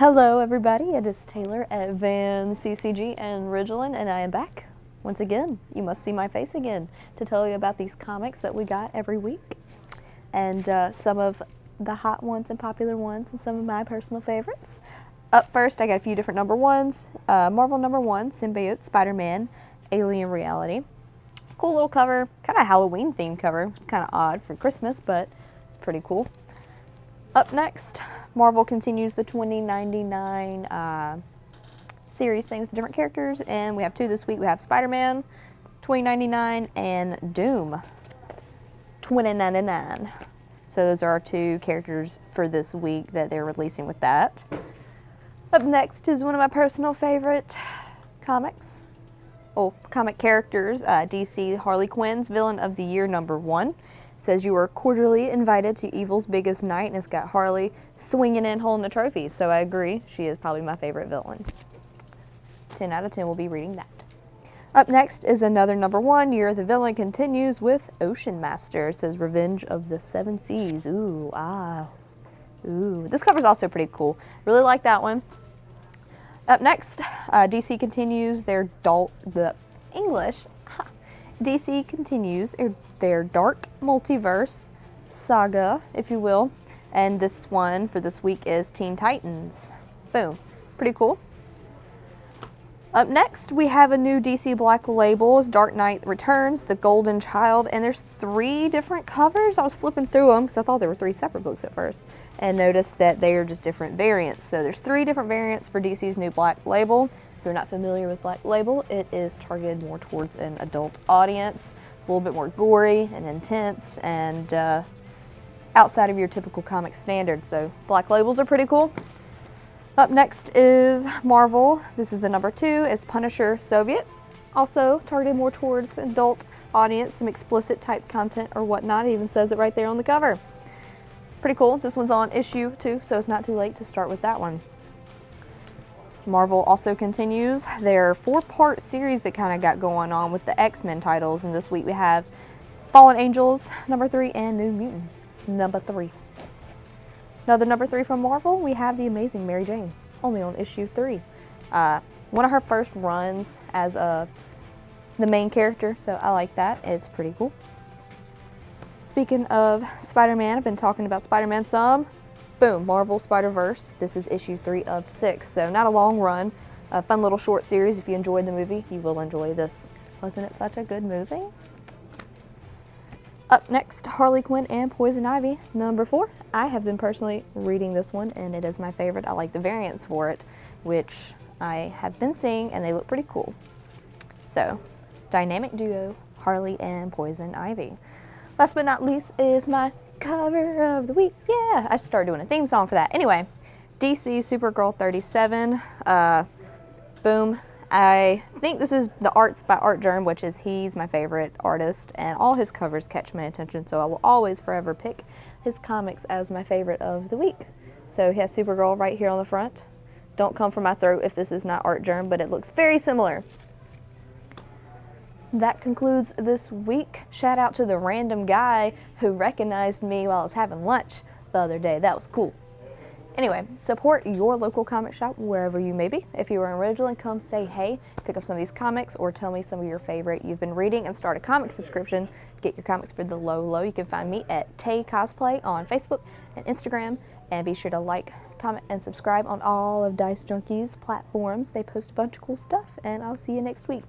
Hello everybody, it is Taylor at Van CCG and Ridgeland, and I am back once again. You must see my face again to tell you about these comics that we got every week, and some of the hot ones and popular ones, and some of my personal favorites. Up first, I got a few different number ones. Marvel number 1, Symbiote, Spider-Man, Alien Reality. Cool little cover, kind of Halloween themed cover, kind of odd for Christmas, but it's pretty cool. Up next, Marvel continues the 2099 series thing with different characters, and we have two this week. We have Spider-Man 2099 and Doom 2099. So those are our two characters for this week that they're releasing with that. Up next is one of my personal favorite comic characters, DC Harley Quinn's Villain of the Year number 1. Says you are cordially invited to Evil's biggest night, and it's got Harley swinging in holding the trophy. So I agree, she is probably my favorite villain. 10 out of 10 will be reading that. Up next is another number 1, Year of the Villain continues with Ocean Master. It says Revenge of the Seven Seas. Ooh. This cover's also pretty cool. Really like that one. Up next, DC continues DC continues their dark multiverse saga, if you will, and this one for this week is Teen Titans. Boom. Pretty cool. Up next, we have a new DC Black Label. It's Dark Knight Returns, The Golden Child, and there's 3 different covers. I was flipping through them because I thought there were 3 separate books at first, and noticed that they are just different variants. So there's 3 different variants for DC's new Black Label. If you're not familiar with Black Label, it is targeted more towards an adult audience, a little bit more gory and intense, and outside of your typical comic standards. So Black Labels are pretty cool. Up next is Marvel. This is the number 2. It's Punisher Soviet, also targeted more towards adult audience, some explicit type content or whatnot. It even says it right there on the cover. Pretty cool. This one's on issue 2, so it's not too late to start with that one. Marvel also continues their 4-part series that kind of got going on with the X-Men titles, and this week we have Fallen Angels number 3 and New Mutants number 3. Another number 3 from Marvel, we have The Amazing Mary Jane, only on issue 3. One of her first runs as the main character, so I like that. It's pretty cool. Speaking of Spider-Man, I've been talking about Spider-Man some. Boom, Marvel Spider-Verse. This is issue 3 of 6, so not a long run. A fun little short series. If you enjoyed the movie, you will enjoy this. Wasn't it such a good movie? Up next, Harley Quinn and Poison Ivy, number 4. I have been personally reading this one, and it is my favorite. I like the variants for it, which I have been seeing, and they look pretty cool. So, dynamic duo, Harley and Poison Ivy. Last but not least is my cover of the week. Yeah, I should start doing a theme song for that. Anyway, DC Supergirl 37. Boom. I think this is the arts by Art Germ, which is he's my favorite artist, and all his covers catch my attention, so I will always forever pick his comics as my favorite of the week. So he has Supergirl right here on the front. Don't come for my throat if this is not Art Germ, but it looks very similar. That concludes this week. Shout out to the random guy who recognized me while I was having lunch the other day. That was cool. Anyway, support your local comic shop wherever you may be. If you are in Ridgeland, come say hey, pick up some of these comics, or tell me some of your favorite you've been reading, and start a comic subscription. Get your comics for the low. You can find me at Tay Cosplay on Facebook and Instagram, and be sure to like, comment, and subscribe on all of Dicejunkies platforms. They post a bunch of cool stuff, and I'll see you next week.